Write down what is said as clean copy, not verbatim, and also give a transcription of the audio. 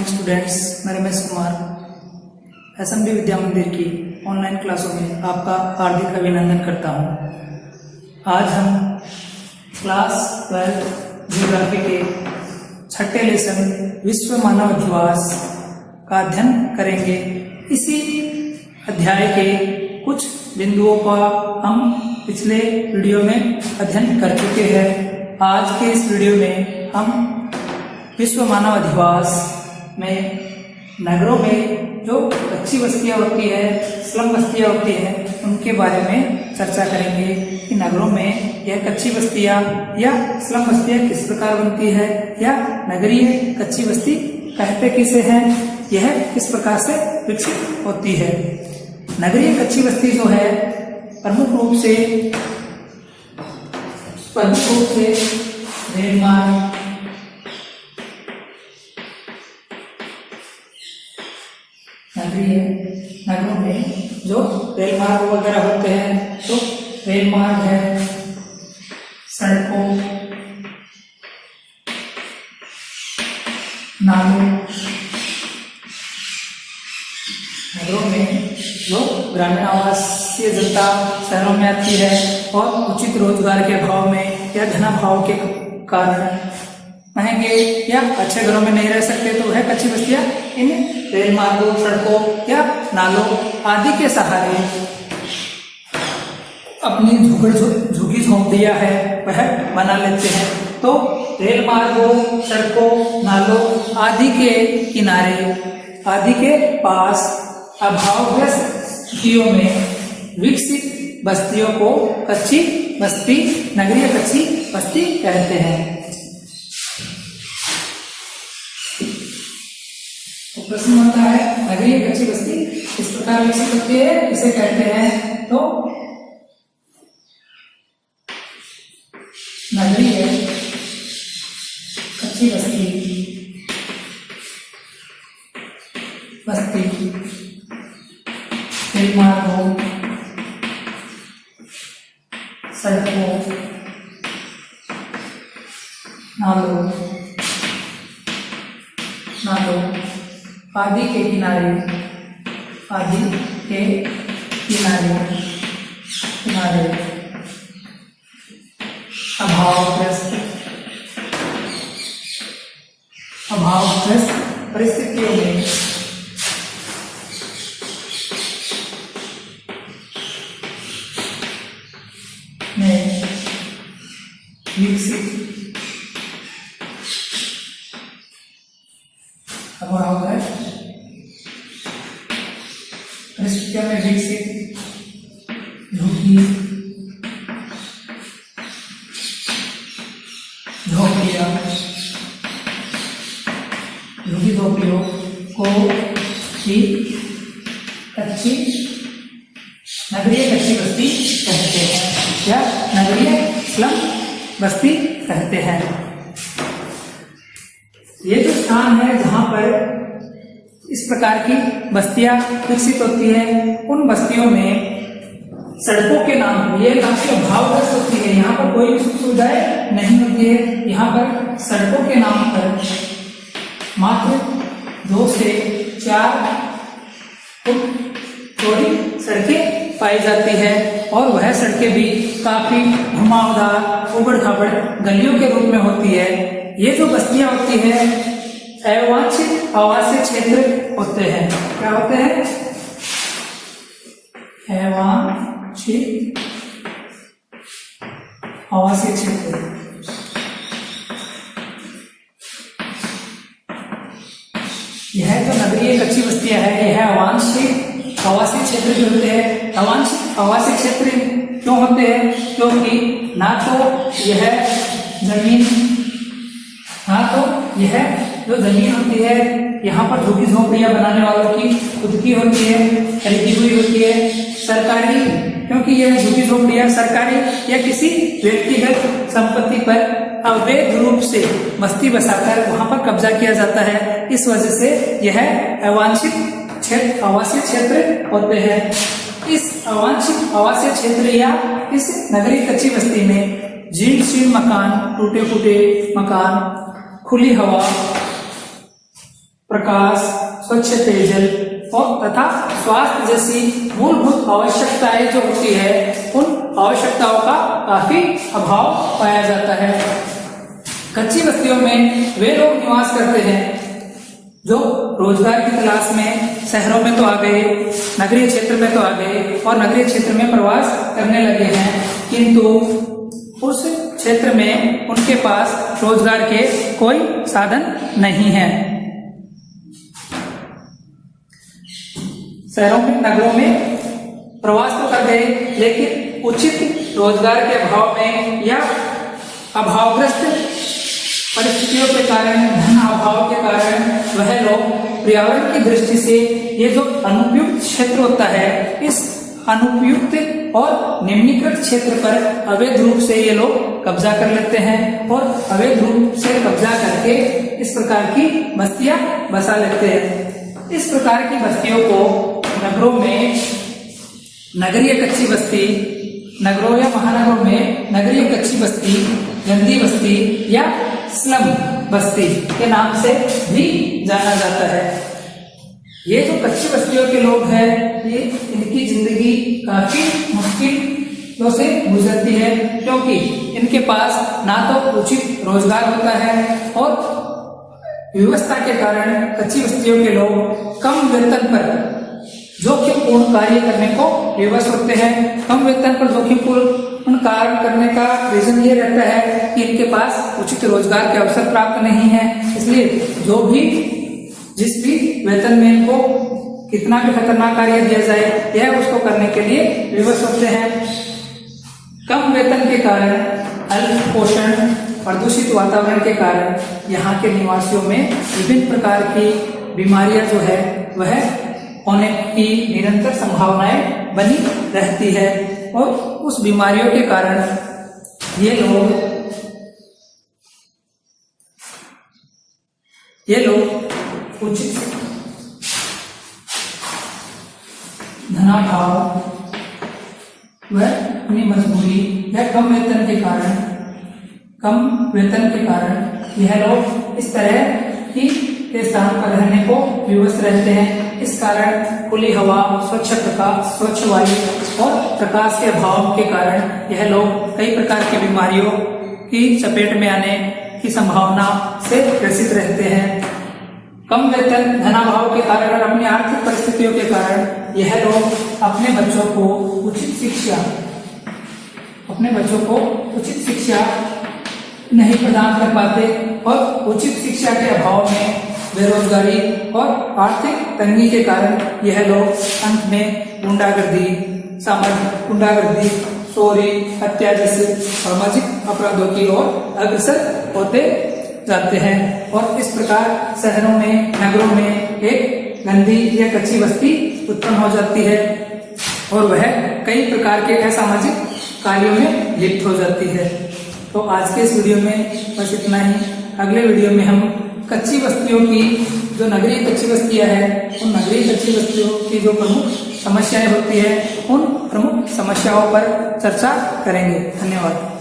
Morning students, मैं Ramesh Kumar SMD विद्या मंदिर की ऑनलाइन क्लासों में आपका हार्दिक अभिनंदन करता हूं। आज हम क्लास 12 ज्योग्राफी के छठे लेसन विश्व मानव अधिवास का अध्ययन करेंगे। इसी अध्याय के कुछ बिंदुओं का हम पिछले वीडियो में अध्ययन कर चुके हैं। आज के इस वीडियो में हम विश्व मानव अधिवास में नगरों में जो कच्ची बस्तियां होती है, स्लम बस्तियां होती हैं, उनके बारे में चर्चा करेंगे कि नगरों में यह कच्ची बस्तियां या स्लम बस्तियां किस प्रकार बनती है या नगरीय कच्ची बस्ती कहते किसे हैं, यह किस प्रकार से विकसित होती है। नगरीय कच्ची बस्ती जो है प्रमुख रूप से रेलमार्ग, नगरों में जो रेल मार्ग वगैरह होते हैं, तो रेल मार्ग है, सड़कों, नालों, नगरों में जो ग्रामीण आवासीय जनता शहरों में आती है और उचित रोजगार के अभाव में या धनाभाव के कारण महंगे या अच्छे घरों में नहीं रह सकते, तो वह कच्ची बस्तियां इन रेल मार्गों, सड़कों या नालों आदि के सहारे अपनी झुग्गी झोंपड़ियां है वह बना लेते हैं। तो रेल मार्गों, सड़कों, नालों आदि के किनारे आदि के पास अभावग्रस्त स्थितियों में विकसित बस्तियों को कच्ची बस्ती, नगरीय कच्ची बस्ती कहते हैं। प्रश्न होता है नगरीय कच्ची बस्ती इस प्रकार विकसित होती है, इसे कहते हैं। तो नगरीय कच्ची बस्ती रेल मार्गों, सड़कों, नालों आदि के किनारे अभावग्रस्त परिस्थितियों में विकसित परिस्थितियों में विकसित झुग्गी झोपड़ियों को ही नगरीय कच्ची बस्ती कहते हैं या नगरीय स्लम बस्ती कहते हैं। ये जो स्थान है जहां पर इस प्रकार की बस्तियां विकसित होती है, उन बस्तियों में सड़कों के नाम ये काफी अभावग्रस्त होती है। यहाँ पर कोई सुख सुविधाएं नहीं होती है। यहाँ पर सड़कों के नाम पर मात्र 2 से 4 फुट चौड़ी सड़कें पाई जाती है और वह सड़कें भी काफी घुमावदार, उबड़ खाबड़ गलियों के रूप में होती है। ये जो बस्तियां होती है अवांछित आवासीय क्षेत्र होते हैं। क्या होते हैं? अवांछित आवासीय क्षेत्र। यह जो नगरीय कच्ची बस्तियां है, यह अवांछित आवासीय क्षेत्र जो होते हैं। अवांछित आवासीय क्षेत्र क्यों होते हैं? क्योंकि ना तो यह जो जमीन होती है, यहाँ पर झुग्गी झोपड़ियां बनाने वालों की खुद की होती है, खरीदी हुई होती है, सरकारी, क्योंकि यह झुग्गी झोपड़ियां सरकारी या किसी व्यक्तिगत संपत्ति पर अवैध रूप से बस्ती बसाकर वहां पर कब्जा किया जाता है। इस वजह से यह अवांछित क्षेत्र, आवासीय क्षेत्र होते हैं। इस अवांछित आवासीय क्षेत्र या इस नगरीय कच्ची बस्ती में जीर्ण शीर्ण मकान, टूटे फूटे मकान, खुली हवा प्रकाश, स्वच्छ पेयजल और तथा स्वास्थ्य जैसी मूलभूत आवश्यकताएं जो होती है, उन आवश्यकताओं का काफी अभाव पाया जाता है। कच्ची बस्तियों में वे लोग निवास करते हैं जो रोजगार की तलाश में शहरों में तो आ गए, नगरीय क्षेत्र में तो आ गए और नगरीय क्षेत्र में प्रवास करने लगे हैं, किंतु उस क्षेत्र में उनके पास रोजगार के कोई साधन नहीं है। शहरों में, नगरों में प्रवास तो कर गए, लेकिन उचित रोजगार के अभाव में या अभावग्रस्त परिस्थितियों के कारण, धन अभाव के कारण वह लोग पर्यावरण की दृष्टि से ये जो अनुपयुक्त क्षेत्र होता है, इस अनुपयुक्त और निम्नीकृत क्षेत्र पर अवैध रूप से ये लोग कब्जा कर लेते हैं और अवैध रूप से कब्जा करके इस प्रकार की बस्तियां बसा लेते हैं। इस प्रकार की बस्तियों को नगरों में नगरीय कच्ची बस्ती, नगरों या महानगरों में नगरीय कच्ची बस्ती, गंदी बस्ती या स्लम बस्ती के नाम से भी जाना जाता है। ये जो कच्ची बस्तियों के लोग हैं, ये इनकी जिंदगी काफी मुश्किलों से गुजरती है, क्योंकि इनके पास ना तो उचित रोजगार होता है और व्यवस्था के कारण कच्ची बस्तियों के लोग कम वेतन पर जोखिमपूर्ण कार्य करने को विवश होते हैं। कम वेतन पर जोखिमपूर्ण कार्य करने का रीजन ये रहता है कि इनके पास उचित रोजगार के अवसर प्राप्त नहीं है, इसलिए जिस भी वेतन में इनको कितना भी खतरनाक कार्य दिया जाए, यह उसको करने के लिए विवश होते हैं। कम वेतन के कारण, अल्प पोषण, प्रदूषित वातावरण के कारण यहाँ के निवासियों में विभिन्न प्रकार की बीमारियां जो है वह होने की निरंतर संभावनाएं बनी रहती है और उस बीमारियों के कारण ये लोग उचित धनाभाव व अपनी मजबूरी या कम वेतन के कारण यह लोग इस तरह की के स्थान पर रहने को विवश रहते हैं। इस कारण खुली हवा, स्वच्छ प्रकाश, स्वच्छ वायु और प्रकाश के अभाव के कारण यह लोग कई प्रकार की बीमारियों की चपेट में आने की संभावना से ग्रसित रहते हैं। कम वेतन, धनाभाव के कारण और अपनी आर्थिक परिस्थितियों के कारण यह लोग अपने बच्चों को उचित शिक्षा नहीं प्रदान कर पाते और उचित शिक्षा के अभाव में बेरोजगारी और आर्थिक तंगी के कारण यह लोग अंत में गुंडागर्दी, चोरी, हत्या जैसे सामाजिक अपराधों की ओर अग्रसर होते जाते हैं और इस प्रकार शहरों में, नगरों में एक गंदी या कच्ची बस्ती उत्पन्न हो जाती है और वह कई प्रकार के असामाजिक कार्यों में लिप्त हो जाती है। तो आज के इस वीडियो में बस इतना ही। अगले वीडियो में हम कच्ची बस्तियों की, जो नगरीय कच्ची बस्तियां हैं, उन नगरीय कच्ची बस्तियों की जो प्रमुख समस्याएं होती है, उन प्रमुख समस्याओं पर चर्चा करेंगे। धन्यवाद।